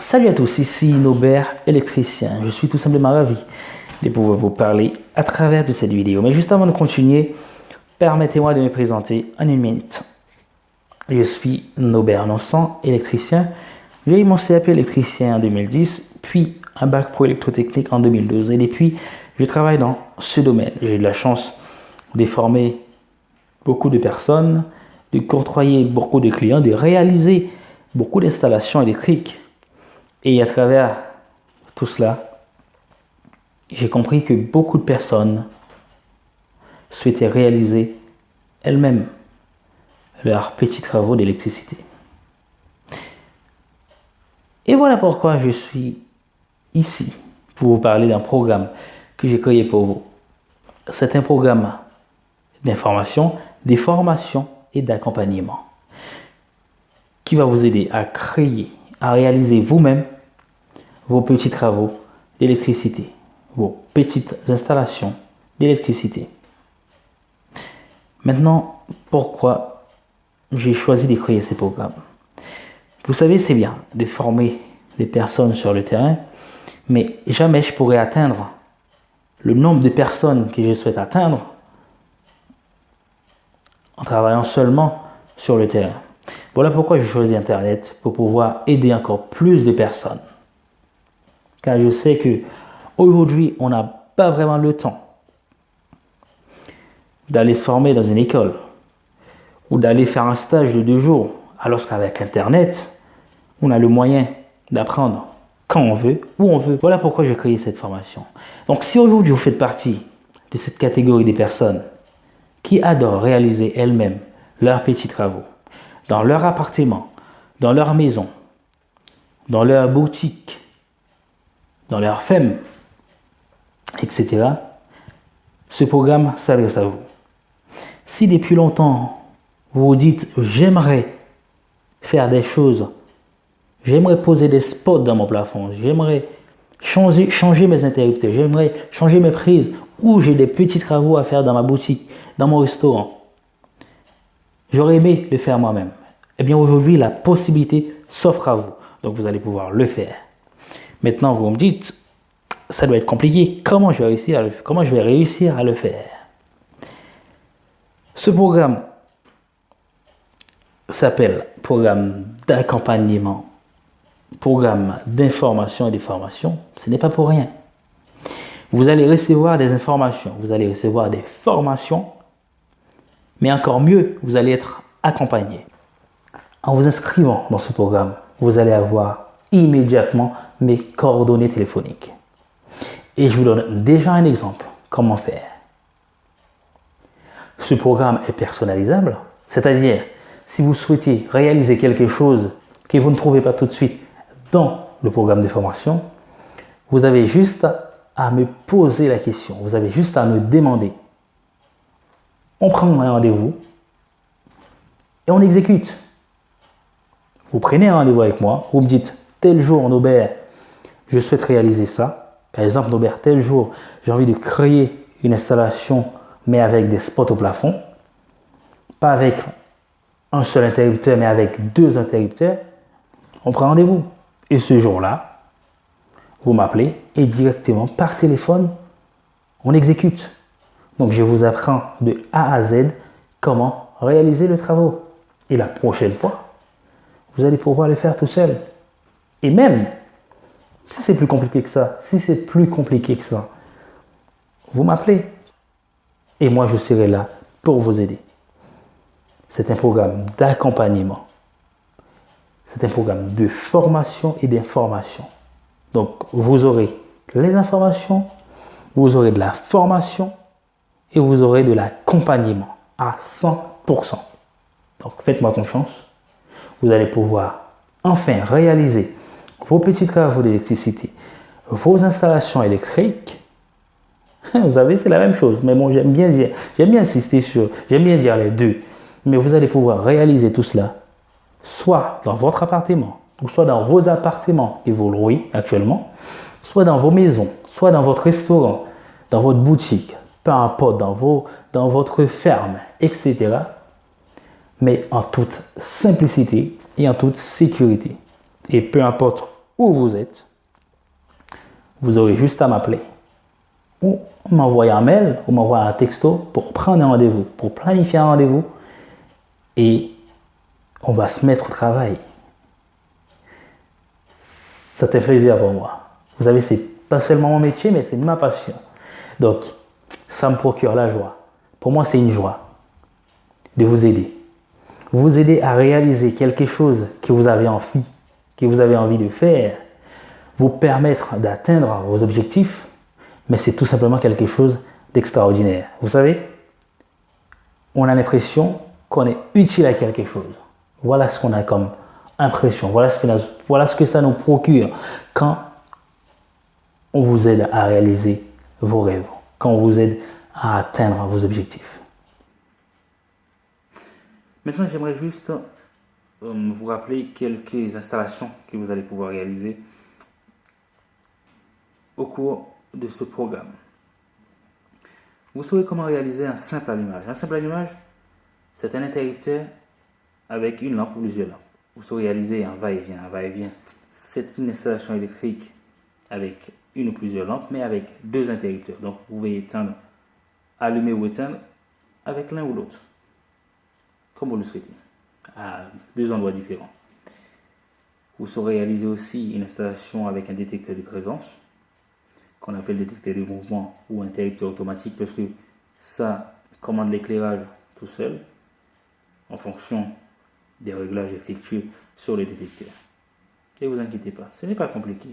Salut à tous, ici Nobert, électricien. Je suis tout simplement ravi de pouvoir vous parler à travers de cette vidéo. Mais juste avant de continuer, permettez-moi de me présenter en une minute. Je suis Nobert Nonsan, électricien. J'ai eu mon CAP électricien en 2010, puis un bac pro électrotechnique en 2012. Et depuis, je travaille dans ce domaine. J'ai eu de la chance de former beaucoup de personnes, de côtoyer beaucoup de clients, de réaliser beaucoup d'installations électriques. Et à travers tout cela, j'ai compris que beaucoup de personnes souhaitaient réaliser elles-mêmes leurs petits travaux d'électricité. Et voilà pourquoi je suis ici pour vous parler d'un programme que j'ai créé pour vous. C'est un programme d'information, de formation et d'accompagnement qui va vous aider à créer, à réaliser vous-même vos petits travaux d'électricité, vos petites installations d'électricité. Maintenant, pourquoi j'ai choisi de créer ces programmes? Vous savez, c'est bien de former des personnes sur le terrain, mais jamais je pourrais atteindre le nombre de personnes que je souhaite atteindre en travaillant seulement sur le terrain. Voilà pourquoi j'ai choisi Internet, pour pouvoir aider encore plus de personnes. Car je sais qu'aujourd'hui, on n'a pas vraiment le temps d'aller se former dans une école ou d'aller faire un stage de 2 jours, alors qu'avec Internet, on a le moyen d'apprendre quand on veut, où on veut. Voilà pourquoi j'ai créé cette formation. Donc, si aujourd'hui vous faites partie de cette catégorie des personnes qui adorent réaliser elles-mêmes leurs petits travaux, dans leur appartement, dans leur maison, dans leur boutique, dans leur ferme, etc., ce programme s'adresse à vous. Si depuis longtemps, vous vous dites « j'aimerais faire des choses, j'aimerais poser des spots dans mon plafond, j'aimerais changer mes interrupteurs, j'aimerais changer mes prises, ou j'ai des petits travaux à faire dans ma boutique, dans mon restaurant, j'aurais aimé le faire moi-même », eh bien aujourd'hui, la possibilité s'offre à vous. Donc vous allez pouvoir le faire. Maintenant, vous me dites, ça doit être compliqué. Comment je vais réussir à le faire? Ce programme s'appelle programme d'accompagnement, programme d'information et de formation. Ce n'est pas pour rien. Vous allez recevoir des informations, vous allez recevoir des formations, mais encore mieux, vous allez être accompagné. En vous inscrivant dans ce programme, vous allez avoir immédiatement mes coordonnées téléphoniques. Et je vous donne déjà un exemple. Comment faire? Ce programme est personnalisable, c'est-à-dire si vous souhaitez réaliser quelque chose que vous ne trouvez pas tout de suite dans le programme de formation, vous avez juste à me poser la question, vous avez juste à me demander. On prend un rendez-vous et on exécute. Vous prenez un rendez-vous avec moi, vous me dites tel jour, Nobert, je souhaite réaliser ça. Par exemple, Nobert, tel jour, j'ai envie de créer une installation, mais avec des spots au plafond. Pas avec un seul interrupteur, mais avec 2 interrupteurs. On prend rendez-vous. Et ce jour-là, vous m'appelez et directement par téléphone, on exécute. Donc, je vous apprends de A à Z comment réaliser le travail. Et la prochaine fois, vous allez pouvoir le faire tout seul. Et même, si c'est plus compliqué que ça, vous m'appelez. Et moi, je serai là pour vous aider. C'est un programme d'accompagnement. C'est un programme de formation et d'information. Donc, vous aurez les informations, vous aurez de la formation et vous aurez de l'accompagnement à 100%. Donc, faites-moi confiance. Vous allez pouvoir enfin réaliser vos petits travaux d'électricité, vos installations électriques. Vous savez, c'est la même chose. Mais bon, j'aime bien dire les deux. Mais vous allez pouvoir réaliser tout cela, soit dans votre appartement, ou soit dans vos appartements que vous louez actuellement, soit dans vos maisons, soit dans votre restaurant, dans votre boutique, peu importe, dans votre ferme, etc. Mais en toute simplicité et en toute sécurité. Et peu importe où vous êtes, vous aurez juste à m'appeler ou m'envoyer un mail ou m'envoyer un texto pour prendre un rendez-vous, pour planifier un rendez-vous et on va se mettre au travail. C'est un plaisir pour moi. Vous savez, c'est pas seulement mon métier, mais c'est ma passion. Donc, ça me procure la joie. Pour moi, c'est une joie de vous aider. Vous aider à réaliser quelque chose que vous avez envie de faire, vous permettre d'atteindre vos objectifs, mais c'est tout simplement quelque chose d'extraordinaire. Vous savez, on a l'impression qu'on est utile à quelque chose. Voilà ce qu'on a comme impression, voilà ce que ça nous procure quand on vous aide à réaliser vos rêves, quand on vous aide à atteindre vos objectifs. Maintenant, j'aimerais juste vous rappeler quelques installations que vous allez pouvoir réaliser au cours de ce programme. Vous saurez comment réaliser un simple allumage. Un simple allumage, c'est un interrupteur avec une lampe ou plusieurs lampes. Vous saurez réaliser un va-et-vient. Un va-et-vient, c'est une installation électrique avec une ou plusieurs lampes, mais avec deux interrupteurs. Donc, vous pouvez éteindre, allumer ou éteindre avec l'un ou l'autre, comme vous le souhaitez, à deux endroits différents. Vous saurez réaliser aussi une installation avec un détecteur de présence, qu'on appelle détecteur de mouvement ou interrupteur automatique, parce que ça commande l'éclairage tout seul en fonction des réglages effectués sur le détecteur. Et ne vous inquiétez pas, ce n'est pas compliqué.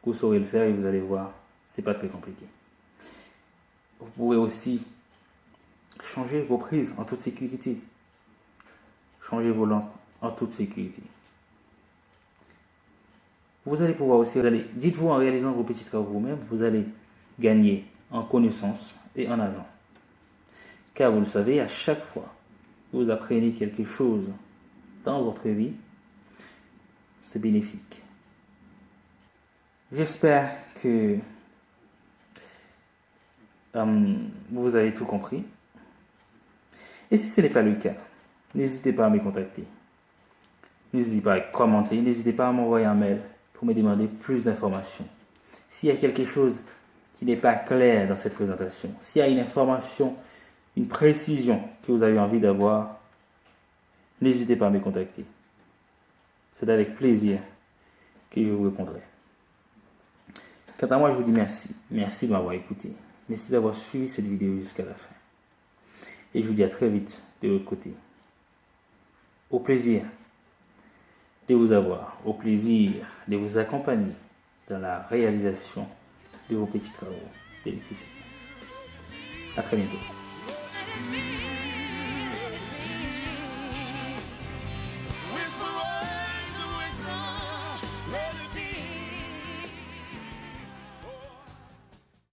Vous saurez le faire et vous allez voir, c'est pas très compliqué. Vous pourrez aussi changer vos prises en toute sécurité. Changer vos lampes en toute sécurité. Vous allez pouvoir aussi, dites-vous en réalisant vos petits travaux vous-même, vous allez gagner en connaissance et en argent. Car vous le savez, à chaque fois que vous apprenez quelque chose dans votre vie, c'est bénéfique. J'espère que vous avez tout compris. Et si ce n'est pas le cas, n'hésitez pas à me contacter. N'hésitez pas à commenter, n'hésitez pas à m'envoyer un mail pour me demander plus d'informations. S'il y a quelque chose qui n'est pas clair dans cette présentation, s'il y a une information, une précision que vous avez envie d'avoir, n'hésitez pas à me contacter. C'est avec plaisir que je vous répondrai. Quant à moi, je vous dis merci. Merci de m'avoir écouté. Merci d'avoir suivi cette vidéo jusqu'à la fin. Et je vous dis à très vite de l'autre côté. Au plaisir de vous avoir, au plaisir de vous accompagner dans la réalisation de vos petits travaux d'électricité. À très bientôt.